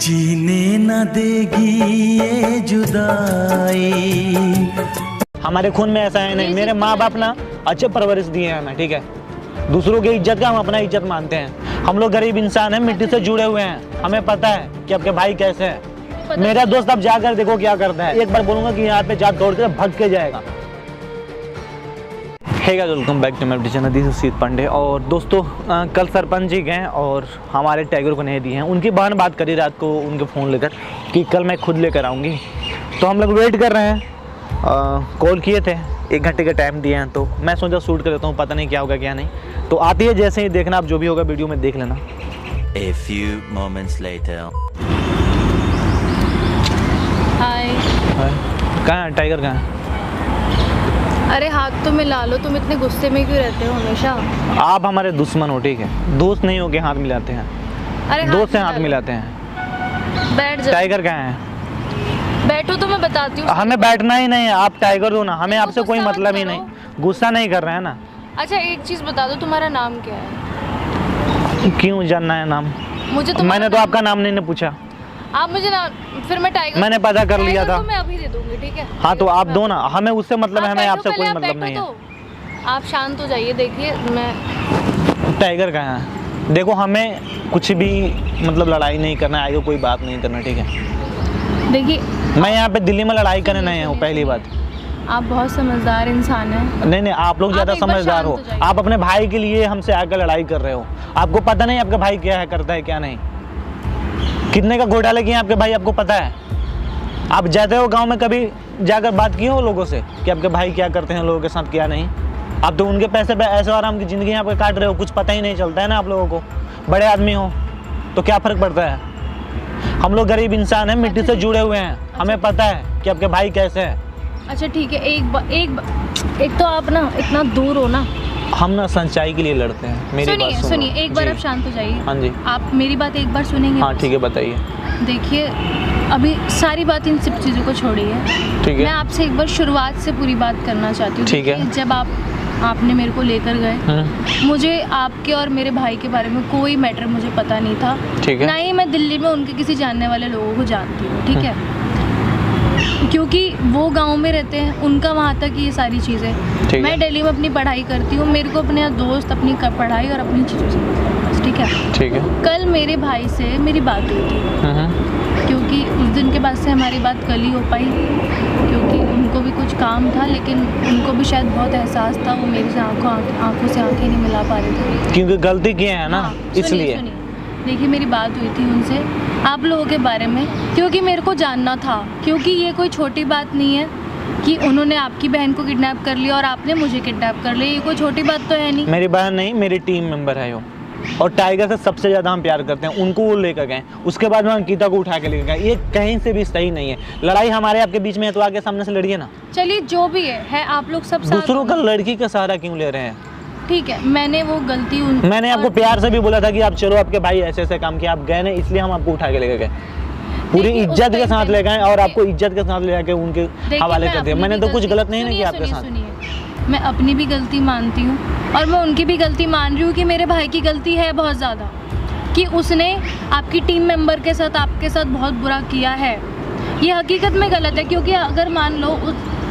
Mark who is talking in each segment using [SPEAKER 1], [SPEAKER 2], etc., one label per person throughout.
[SPEAKER 1] जीने न देगी ये जुदाई।
[SPEAKER 2] हमारे खून में ऐसा है नहीं। मेरे माँ बाप ना अच्छे परवरिश दिए हैं हमें, ठीक है। दूसरों की इज्जत का हम अपना इज्जत मानते हैं। हम लोग गरीब इंसान हैं, मिट्टी से जुड़े हुए हैं। हमें पता है कि आपके भाई कैसे हैं। मेरा दोस्त अब जाकर देखो क्या करता है। एक बार बोलूंगा कि यहाँ पे जा दौड़ कर भाग के जाएगा। Hey guys, welcome back to my YouTube channel, this is Seet Pandey. और दोस्तों कल सरपंच जी गए और हमारे टाइगर को नहीं दिए हैं। उनकी बहन बात करी रात को उनके फ़ोन लेकर कि कल मैं खुद लेकर आऊँगी। तो हम लोग वेट कर रहे हैं। कॉल किए थे, 1 घंटे का टाइम दिए हैं, तो मैं सोचा शूट कर लेता हूँ, पता नहीं क्या होगा क्या नहीं। तो आती है जैसे ही देखना, आप जो भी होगा वीडियो में देख लेना।
[SPEAKER 1] A few moments later.
[SPEAKER 3] हाय।
[SPEAKER 2] कहाँ है टाइगर, कहाँ है?
[SPEAKER 3] अरे हाथ तो मिला लो, तुम इतने गुस्से में क्यों रहते हो हमेशा?
[SPEAKER 2] आप हमारे दुश्मन हो, ठीक है। दोस्त नहीं हो के हाथ मिलाते हैं।
[SPEAKER 3] अरे
[SPEAKER 2] दोस्त से हाथ मिलाते हैं।
[SPEAKER 3] बैठ जाओ।
[SPEAKER 2] टाइगर कहाँ है?
[SPEAKER 3] बैठो तो मैं बताती हूँ।
[SPEAKER 2] हमें बैठना ही नहीं है, आप टाइगर हो ना, हमें आपसे कोई मतलब ही नहीं। गुस्सा नहीं कर रहे हैं ना।
[SPEAKER 3] अच्छा एक चीज बता दो, तुम्हारा नाम क्या है?
[SPEAKER 2] क्यों जानना है नाम?
[SPEAKER 3] मुझे तो
[SPEAKER 2] मैंने तो आपका नाम नहीं पूछा।
[SPEAKER 3] आप मुझे ना, फिर मैं टाइगर,
[SPEAKER 2] मैंने पता कर लिया था।
[SPEAKER 3] मैं अभी दे दूंगी, ठीक है?
[SPEAKER 2] हाँ तो आप दो ना, हमें उससे मतलब है, हमें आपसे कोई मतलब नहीं है।
[SPEAKER 3] आप शांत हो जाइए। देखिए मैं
[SPEAKER 2] टाइगर कहाँ है? देखो हमें कुछ भी मतलब लड़ाई नहीं करना है, कोई बात नहीं करना, ठीक है।
[SPEAKER 3] देखिए
[SPEAKER 2] मैं यहाँ पे दिल्ली में लड़ाई करने नहीं हूँ, पहली बात।
[SPEAKER 3] आप बहुत समझदार इंसान हैं।
[SPEAKER 2] नहीं, आप लोग ज़्यादा समझदार हो। आप अपने भाई के लिए हमसे आकर लड़ाई कर रहे हो। आपको पता नहीं आपका भाई क्या है, करता है क्या नहीं। कितने का घोटाले किए आपके भाई, आपको पता है? आप जाते हो गांव में, कभी जाकर बात किए हो लोगों से कि आपके भाई क्या करते हैं लोगों के साथ, क्या नहीं? आप तो उनके पैसे पे ऐसे आराम की ज़िंदगी यहाँ पे काट रहे हो, कुछ पता ही नहीं चलता है ना आप लोगों को। बड़े आदमी हो तो क्या फ़र्क पड़ता है? हम लोग गरीब इंसान हैं, मिट्टी से जुड़े हुए हैं। हमें पता है कि आपके भाई कैसे हैं।
[SPEAKER 3] अच्छा ठीक है, एक तो आप ना इतना दूर हो ना।
[SPEAKER 2] हम ना सच्चाई के लिए लड़ते हैं। मेरी बात सुनो।
[SPEAKER 3] सुनिए, एक बार आप शांत हो जाइए।
[SPEAKER 2] हाँ जी।
[SPEAKER 3] आप मेरी बात एक बार सुनेंगे?
[SPEAKER 2] हाँ ठीक है, बताइए।
[SPEAKER 3] देखिए अभी सारी बात इन सब चीज़ों को छोड़िए,
[SPEAKER 2] ठीक है।
[SPEAKER 3] मैं आपसे एक बार शुरुआत से पूरी बात करना चाहती हूँ।
[SPEAKER 2] ठीक है।
[SPEAKER 3] जब आपने मेरे को लेकर गए, मुझे आपके और मेरे भाई के बारे में कोई मैटर मुझे पता नहीं था,
[SPEAKER 2] ठीक है।
[SPEAKER 3] ना ही मैं दिल्ली में उनके किसी जानने वाले लोगों को जानती हूँ, ठीक है? क्योंकि वो गांव में रहते हैं, उनका वहाँ तक ये सारी चीज़ें। मैं दिल्ली में अपनी पढ़ाई करती हूँ, मेरे को अपने दोस्त, अपनी पढ़ाई और अपनी चीज़ों से मतलब, ठीक है? ठीक है। कल मेरे भाई से मेरी बात हुई थी, क्योंकि उस दिन के बाद से हमारी बात कल ही हो पाई, क्योंकि उनको भी कुछ काम था, लेकिन उनको भी शायद बहुत एहसास था। वो मेरे से आंखों से आंखें नहीं मिला पा रहे थे,
[SPEAKER 2] क्योंकि गलती किए हैं ना। हाँ, इसलिए
[SPEAKER 3] देखिए मेरी बात हुई थी उनसे आप लोगों के बारे में, क्योंकि मेरे को जानना था, क्योंकि ये कोई छोटी बात नहीं है कि उन्होंने आपकी बहन को किडनैप कर लिया और आपने मुझे किडनैप कर लिया। ये कोई छोटी बात तो है नहीं।
[SPEAKER 2] मेरी बहन नहीं, मेरी टीम मेंबर है वो। और टाइगर से सबसे ज़्यादा हम प्यार करते हैं। उनको वो लेकर गए, उसके बाद में अंकिता को उठा के लेकर गए। ये कहीं से भी सही नहीं है। लड़ाई हमारे आपके बीच में है तो आगे सामने से लड़िए ना।
[SPEAKER 3] चलिए जो भी है आप लोग सब
[SPEAKER 2] दूसरों का लड़की का सहारा क्यों ले रहे हैं?
[SPEAKER 3] ठीक है, मैंने वो गलती
[SPEAKER 2] मैंने आपको प्यार से भी बोला था कि आप चलो, आपके भाई ऐसे ऐसे काम किया, आप गए नहीं, इसलिए हम आपको उठा के लेकर गए। पूरी इज्जत के साथ ले गए और आपको इज्जत के साथ ले जाके उनके हवाले कर दिया। मैंने तो कुछ गलत नहीं किया आपके साथ।
[SPEAKER 3] मैं अपनी भी गलती मानती हूँ और मैं उनकी भी गलती मान रही हूँ कि मेरे भाई की गलती है बहुत ज़्यादा, कि उसने आपकी टीम मेंबर के साथ, आपके साथ बहुत बुरा किया है। ये हकीकत में गलत है, क्योंकि अगर मान लो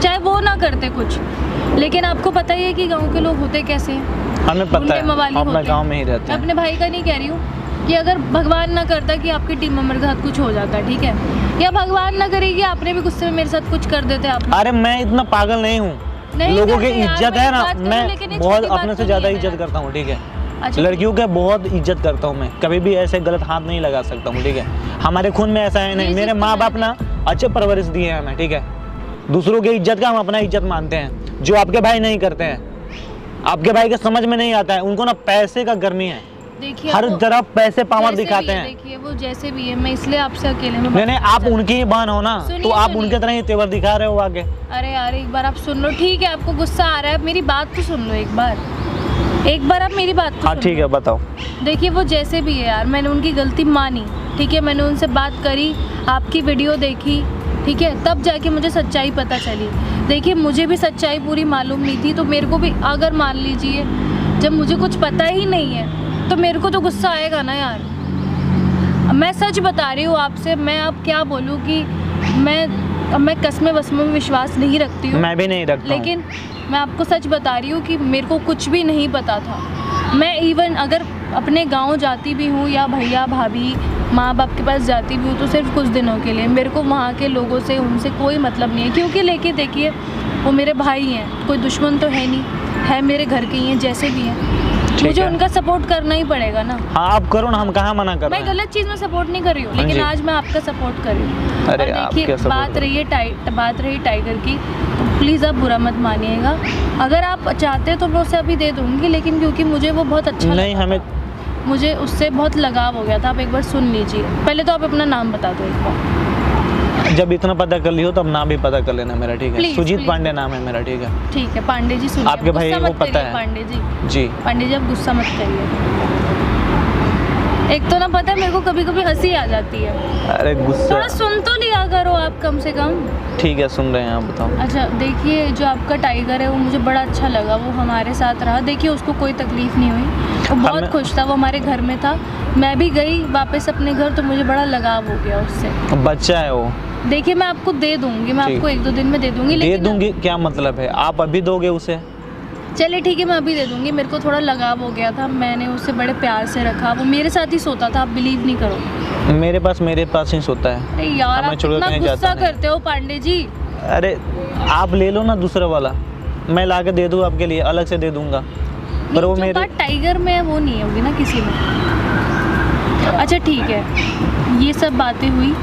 [SPEAKER 3] चाहे वो ना करते कुछ, लेकिन आपको पता ही है कि गांव के लोग होते कैसे हैं।
[SPEAKER 2] हमें पता है, हम गांव में ही रहते हैं।
[SPEAKER 3] अपने भाई का नहीं कह रही हूँ कि अगर भगवान ना करता कि आपकी टीम मेंबर के साथ कुछ हो जाता, ठीक है, या भगवान ना करेगी आपने भी गुस्से में मेरे साथ कुछ कर देते आप।
[SPEAKER 2] अरे मैं इतना पागल नहीं हूँ। लोगों की इज्जत है ना, मैं बहुत अपने से ज्यादा इज्जत करता हूँ, ठीक है? अच्छा, लड़कियों के बहुत इज्जत करता हूँ मैं, कभी भी ऐसे गलत हाथ नहीं लगा सकता हूँ, ठीक है? हमारे खून में ऐसा है नहीं। मेरे माँ बाप ना अच्छे परवरिश दिए हैं हमें, ठीक है? दूसरों की इज्जत का हम अपना इज्जत मानते हैं, जो आपके भाई नहीं करते हैं। आपके भाई के समझ में नहीं आता है, उनको ना पैसे का गर्मी है। देखिए हर तरफ पैसे पावर दिखाते हैं।
[SPEAKER 3] देखिए वो जैसे भी है, मैं इसलिए आपसे अकेले में
[SPEAKER 2] नहीं, आप उनकी ही बहन हो ना, तो आप उनके तरह ही तेवर दिखा रहे हो आगे।
[SPEAKER 3] अरे यार एक बार आप सुन लो, ठीक है? आपको गुस्सा आ रहा है, मेरी बात तो सुन लो एक बार आप मेरी बात तो
[SPEAKER 2] हाँ ठीक है, बताओ।
[SPEAKER 3] देखिए वो जैसे भी है यार, मैंने उनकी गलती मानी, ठीक है? मैंने उनसे बात करी, आपकी वीडियो देखी, ठीक है? तब जाके मुझे सच्चाई पता चली। देखिए मुझे भी सच्चाई पूरी मालूम नहीं थी, तो मेरे को भी, अगर मान लीजिए जब मुझे कुछ पता ही नहीं है तो मेरे को तो गुस्सा आएगा ना यार। मैं सच बता रही हूँ आपसे, मैं अब क्या बोलूँ कि मैं कस्में वस्मों में विश्वास नहीं रखती हूँ,
[SPEAKER 2] मैं भी नहीं रखता हूँ।
[SPEAKER 3] लेकिन मैं आपको सच बता रही हूँ कि मेरे को कुछ भी नहीं पता था। मैं इवन अगर अपने गांव जाती भी हूँ या भैया भाभी माँ बाप के पास जाती भी हूँ तो सिर्फ कुछ दिनों के लिए, मेरे को वहाँ के लोगों से उनसे कोई मतलब नहीं है, क्योंकि लेके देखिए वो मेरे भाई हैं, कोई दुश्मन तो है नहीं, है मेरे घर के ही हैं जैसे भी हैं, मुझे उनका सपोर्ट करना ही पड़ेगा ना।
[SPEAKER 2] हाँ आप करो ना, हम कहाँ मना कर रहे हैं।
[SPEAKER 3] मैं गलत चीज़ में सपोर्ट नहीं कर रही हूँ, लेकिन आज मैं आपका सपोर्ट कर रही हूँ।
[SPEAKER 2] अरे
[SPEAKER 3] और देखिए बात रही टाइगर की, तो प्लीज़ आप बुरा मत मानिएगा। अगर आप चाहते तो मैं उसे अभी दे दूँगी, लेकिन क्योंकि मुझे वो बहुत अच्छा
[SPEAKER 2] नहीं, हमें
[SPEAKER 3] मुझे उससे बहुत लगाव हो गया था। आप एक बार सुन लीजिए, पहले तो आप अपना नाम बता दो एक बार।
[SPEAKER 2] जब इतना पता कर लियो तब नाम भी पता कर लेना मेरा, ठीक है?
[SPEAKER 3] Please,
[SPEAKER 2] Sujit
[SPEAKER 3] please.
[SPEAKER 2] पांडे नाम है मेरा, ठीक है?
[SPEAKER 3] ठीक है पांडे जी, सुनिए,
[SPEAKER 2] आपके भाई को पता है?
[SPEAKER 3] पांडे जी,
[SPEAKER 2] जी
[SPEAKER 3] पांडे जी आप गुस्सा मत करिए। एक तो ना पता है मेरे को कभी कभी हंसी आ जाती है।
[SPEAKER 2] अरे गुस्सा,
[SPEAKER 3] थोड़ा सुन तो लिया करो आप कम से कम।
[SPEAKER 2] ठीक है सुन रहे हैं, आप बताओ।
[SPEAKER 3] अच्छा देखिए, जो आपका टाइगर है वो मुझे बड़ा अच्छा लगा, वो हमारे साथ रहा। देखिए उसको कोई तकलीफ नहीं हुई, वो बहुत खुश था, वो हमारे घर में था। मैं भी गई वापस अपने घर तो मुझे बड़ा लगाव हो गया उससे।
[SPEAKER 2] बच्चा है वो।
[SPEAKER 3] देखिए मैं आपको दे दूंगी, मैं आपको 1-2 दिन में दे दूंगी।
[SPEAKER 2] दे
[SPEAKER 3] लेकिन
[SPEAKER 2] दूंगी क्या मतलब है? आप अभी दोगे उसे?
[SPEAKER 3] चलिए ठीक है, मैं अभी दे दूंगी। मेरे को थोड़ा लगाव हो गया था, मैंने उसे बड़े प्यार से रखा, वो मेरे साथ ही सोता था, आप बिलीव नहीं करो।
[SPEAKER 2] मेरे पास ही सोता है।
[SPEAKER 3] अरे यार आप कितना गुस्सा करते हो पांडे जी।
[SPEAKER 2] अरे आप ले लो ना दूसरा वाला, मैं ला के दे दूँ आपके लिए, अलग से दे दूंगा। पर वो मेरे
[SPEAKER 3] टाइगर में वो नहीं होगी ना किसी में। अच्छा ठीक है, ये सब बातें हुई,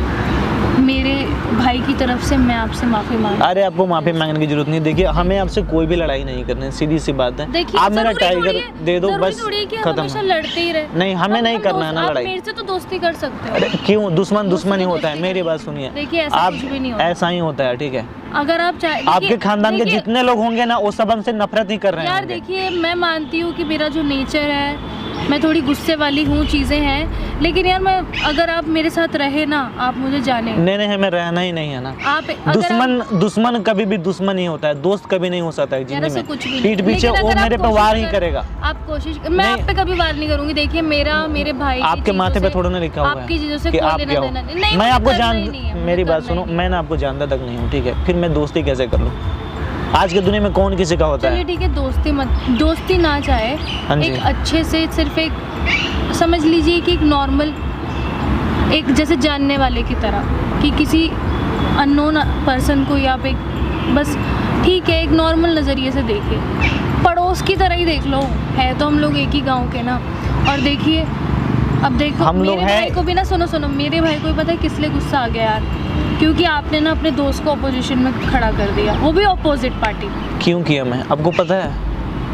[SPEAKER 3] मेरे भाई की तरफ से मैं आपसे माफ़ी मांग।
[SPEAKER 2] अरे आपको माफ़ी मांगने की जरूरत नहीं। देखिए हमें आपसे कोई भी लड़ाई नहीं करनी है, सीधी सी बात है। आप मेरा टाइगर दे दो बस, खत्म।
[SPEAKER 3] लड़ते ही रहे,
[SPEAKER 2] नहीं हमें नहीं करना है ना लड़ाई।
[SPEAKER 3] मेरे से तो दोस्ती कर सकते हो।
[SPEAKER 2] अरे क्यों? दुश्मन ही होता है, मेरी बात सुनिए।
[SPEAKER 3] देखिए ऐसा कुछ भी नहीं होता,
[SPEAKER 2] ऐसा ही होता है, ठीक है?
[SPEAKER 3] अगर आप
[SPEAKER 2] आपके खानदान के जितने लोग होंगे ना वो सब हमसे नफरत ही कर रहे हैं
[SPEAKER 3] यार। देखिए मैं मानती हूँ कि मेरा जो नेचर है, मैं थोड़ी गुस्से वाली हूँ, चीज़ें हैं, लेकिन यार मैं अगर आप मेरे साथ रहे ना, आप मुझे जाने।
[SPEAKER 2] नहीं हमें रहना ही नहीं है ना।
[SPEAKER 3] आप
[SPEAKER 2] दुश्मन कभी भी दुश्मन ही होता है, दोस्त कभी नहीं हो सकता है जिंदगी में।
[SPEAKER 3] कुछ भी
[SPEAKER 2] पीठ पीछे वो मेरे पे वार ही करेगा।
[SPEAKER 3] आप कोशिश, मैं आप पे कभी वार नहीं करूंगी। देखिए मेरे भाई
[SPEAKER 2] आपके माथे पे थोड़ा ना लिखा हुआ है
[SPEAKER 3] आपकी चीजों से
[SPEAKER 2] कि
[SPEAKER 3] कोई
[SPEAKER 2] आप
[SPEAKER 3] लेना
[SPEAKER 2] क्या
[SPEAKER 3] देना
[SPEAKER 2] हो।
[SPEAKER 3] नहीं।
[SPEAKER 2] मैं आपको मेरी बात सुनो, मैं ना आपको जानता तक नहीं हूँ, ठीक है? फिर मैं दोस्ती कैसे कर लूँ? आज की दुनिया में कौन किसी का होता है?
[SPEAKER 3] ठीक है, दोस्ती ना चाहे, एक अच्छे से सिर्फ एक समझ लीजिए कि एक नॉर्मल, एक जैसे जानने वाले की तरह, कि किसी अननोन पर्सन को या आप एक बस ठीक है एक नॉर्मल नज़रिए से देखिए, पड़ोस की तरह ही देख लो। है तो हम लोग एक ही गांव के ना। और देखिए अब देखो
[SPEAKER 2] हम
[SPEAKER 3] मेरे भाई को भी ना, सुनो मेरे भाई को भी पता है किस लिए गुस्सा आ गया यार, क्योंकि आपने ना अपने दोस्त को अपोजिशन में खड़ा कर दिया, वो भी अपोजिट पार्टी।
[SPEAKER 2] क्यों किया मैं? आपको पता है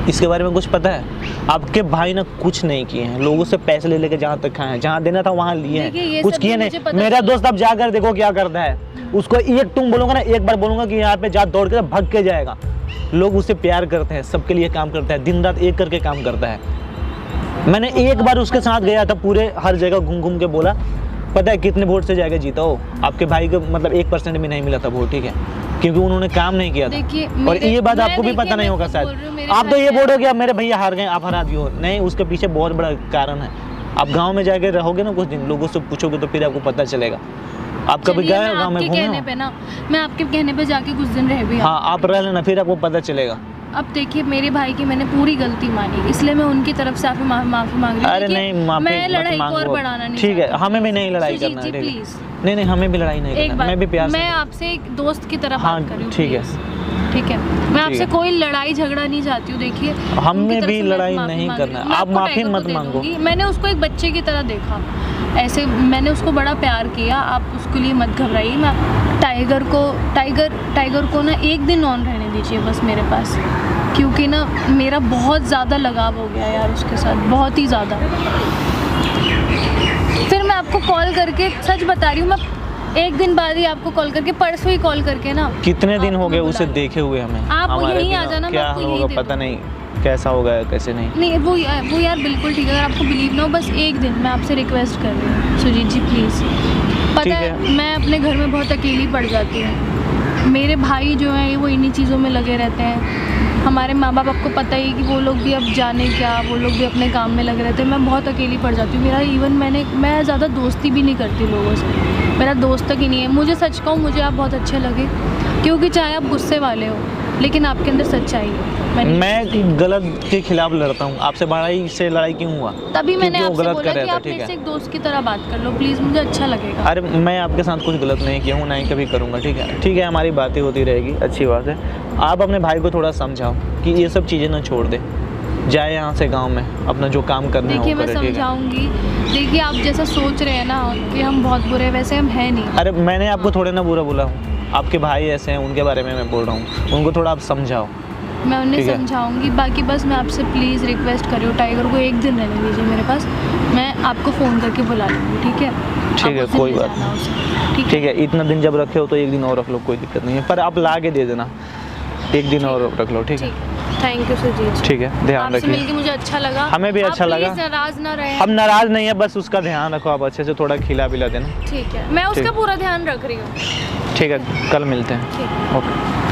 [SPEAKER 2] इसके बारे में? कुछ पता है? आपके भाई ने कुछ नहीं किए हैं, लोगों से पैसे ले लेके जहाँ तक खाए हैं, जहाँ देना था वहाँ लिए हैं, कुछ किए नहीं। मेरा दोस्त अब जाकर देखो क्या करता है, उसको एक तुम बोलूंगा ना, एक बार बोलूंगा कि यहाँ पे जा, दौड़ के भाग के जाएगा। लोग उससे प्यार करते हैं, सबके लिए काम करता है, दिन रात एक करके काम करता है। मैंने एक बार उसके साथ गया था, पूरे हर जगह घूम के बोला, पता है कितने वोट से जाएगा जीता हो? आपके भाई को मतलब 1% भी नहीं मिला था वोट, ठीक है? क्योंकि उन्होंने काम नहीं किया था। और ये बात आपको भी पता नहीं होगा शायद। आप तो ये बोलोगे अब मेरे भैया हार गए, आप हरा दियो। नहीं, उसके पीछे बहुत बड़ा कारण है। आप गांव में जाके रहोगे ना कुछ दिन, लोगों से पूछोगे तो फिर आपको पता चलेगा। आप कभी गए गांव में घूमे?
[SPEAKER 3] मैं आपके कहने पे जाके कुछ दिन रह भी।
[SPEAKER 2] हाँ आप रह लेना, फिर आपको पता चलेगा।
[SPEAKER 3] अब देखिए मेरे भाई की मैंने पूरी गलती मानी, इसलिए मैं उनकी तरफ से आपसे माफी मांग रही हूँ।
[SPEAKER 2] अरे नहीं,
[SPEAKER 3] मैं लड़ाई को और बढ़ाना नहीं,
[SPEAKER 2] ठीक है? हमें भी नहीं लड़ाई करना है,
[SPEAKER 3] प्लीज।
[SPEAKER 2] नहीं हमें भी लड़ाई नहीं करना, मैं भी प्यार से।
[SPEAKER 3] मैं आपसे एक दोस्त की तरह बात कर रही हूँ, ठीक है? मैं आपसे कोई लड़ाई झगड़ा नहीं चाहती हूँ। देखिए
[SPEAKER 2] हमें भी लड़ाई नहीं करना, आप माफी मत मांगो।
[SPEAKER 3] मैंने उसको एक बच्चे की तरह देखा, ऐसे मैंने उसको बड़ा प्यार किया, आप उसके लिए मत घबराइए। मैं टाइगर को ना एक दिन ऑन रहने दीजिए बस मेरे पास, क्योंकि ना मेरा बहुत ज़्यादा लगाव हो गया यार उसके साथ, बहुत ही ज़्यादा। फिर मैं आपको कॉल करके, सच बता रही हूँ, मैं एक दिन बाद ही आपको कॉल करके, परसों ही कॉल करके ना।
[SPEAKER 2] कितने दिन हो गए उसे देखे हुए हमें?
[SPEAKER 3] आप यहीं आ जाना,
[SPEAKER 2] क्या होगा पता नहीं, कैसा होगा कैसे नहीं।
[SPEAKER 3] वो यार बिल्कुल ठीक है, अगर आपको बिलीव ना हो, बस एक दिन मैं आपसे रिक्वेस्ट कर रही हूँ सुजीत जी प्लीज़। पता है मैं अपने घर में बहुत अकेली पड़ जाती हूँ, मेरे भाई जो हैं वो इन्हीं चीज़ों में लगे रहते हैं, हमारे माँ बाप आपको पता ही कि वो लोग भी अब जाने क्या, वो लोग भी अपने काम में लग रहे थे। मैं बहुत अकेली पड़ जाती हूँ। मेरा इवन मैं ज़्यादा दोस्ती भी नहीं करती लोगों से, मेरा दोस्त तक ही नहीं है। मुझे सच कहूँ, मुझे आप बहुत अच्छे लगे, क्योंकि चाहे आप गुस्से वाले हो लेकिन आपके अंदर सच्चाई है।
[SPEAKER 2] मैं गलत के खिलाफ लड़ता हूँ, आपसे लड़ाई क्यों हुआ?
[SPEAKER 3] तभी मैंने
[SPEAKER 2] क्योंकि वो
[SPEAKER 3] आपसे
[SPEAKER 2] गलत
[SPEAKER 3] बोला
[SPEAKER 2] कर रहा
[SPEAKER 3] कि
[SPEAKER 2] था,
[SPEAKER 3] आप
[SPEAKER 2] ठीक
[SPEAKER 3] मेरे
[SPEAKER 2] है?
[SPEAKER 3] से एक दोस्त की तरह बात कर लो प्लीज़, मुझे अच्छा लगेगा।
[SPEAKER 2] अरे मैं आपके साथ कुछ गलत नहीं किया हूँ, ना ही कभी करूँगा, ठीक है? ठीक है, हमारी बातें होती रहेगी, अच्छी बात है। आप अपने भाई को थोड़ा समझाओ कि ये सब चीज़ें ना छोड़ दे, जाए यहाँ से गांव में, अपना जो काम करना है
[SPEAKER 3] देखिए
[SPEAKER 2] वो
[SPEAKER 3] मैं
[SPEAKER 2] करे, ठीक है?
[SPEAKER 3] समझाऊंगी। देखिए आप जैसा सोच रहे हैं ना कि हम बहुत बुरे, वैसे हम हैं नहीं।
[SPEAKER 2] अरे मैंने आपको थोड़े ना बुरा बोला हूँ, आपके भाई ऐसे हैं, उनके बारे में मैं बोल रहा हूँ, उनको थोड़ा आप समझाओ।
[SPEAKER 3] मैं उन्हें
[SPEAKER 2] ठीक है।
[SPEAKER 3] समझाऊंगी। बाकी बस मैं आपसे प्लीज़ रिक्वेस्ट कर रही हूँ, टाइगर को एक दिन रहने दीजिए मेरे पास, मैं आपको फ़ोन करके बुला लूँगी, ठीक है?
[SPEAKER 2] ठीक है,
[SPEAKER 3] आप उस दिन
[SPEAKER 2] कोई
[SPEAKER 3] ले
[SPEAKER 2] बात
[SPEAKER 3] जाना
[SPEAKER 2] नहीं।
[SPEAKER 3] उसे, ठीक है?
[SPEAKER 2] ठीक है, इतना दिन जब रखे हो तो एक दिन और रख लो, कोई दिक्कत नहीं है, पर आप ला के दे देना, एक दिन और रख लो, ठीक है?
[SPEAKER 3] Thank you Sujit.
[SPEAKER 2] ठीक है, ध्यान
[SPEAKER 3] आपसे
[SPEAKER 2] रखिए।
[SPEAKER 3] मिलके मुझे अच्छा लगा।
[SPEAKER 2] हमें भी अच्छा लगा।
[SPEAKER 3] प्लीज़ नाराज़ ना रहे।
[SPEAKER 2] हम नाराज़ नहीं है, बस उसका ध्यान रखो, आप अच्छे से थोड़ा खिला पिला देना।
[SPEAKER 3] ठीक है, मैं उसका
[SPEAKER 2] ठीक।
[SPEAKER 3] पूरा ध्यान रख रही हूँ।
[SPEAKER 2] ठीक है, कल मिलते हैं।
[SPEAKER 3] ठीक है।
[SPEAKER 2] ओके।